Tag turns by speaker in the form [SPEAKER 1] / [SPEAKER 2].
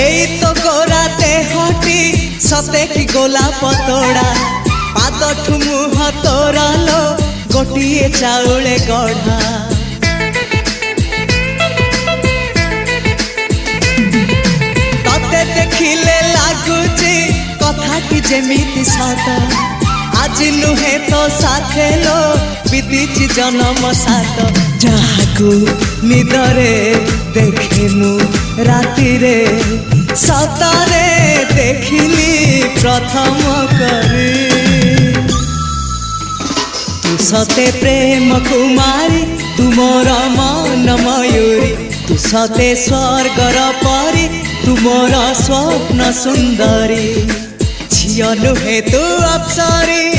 [SPEAKER 1] एई तो गोरा देहटी सते कि गोलाप तोड़ा पाद मुह तोरा लो गोटिए चाउले गढ़ा तते देखिले लागुची कथाटी जेमिति सत आज नुहे तो साथे लो बीतीची जन्म सात जहाकू निदरे देखे मु राति रे सतरे देखिली प्रथम करी तू सते प्रेम कुमारी तू मोर मन मयूरी तू सते स्वर्गर परी तू मोर स्वप्न सुंदरी झियो नुहे तू अप्सरी।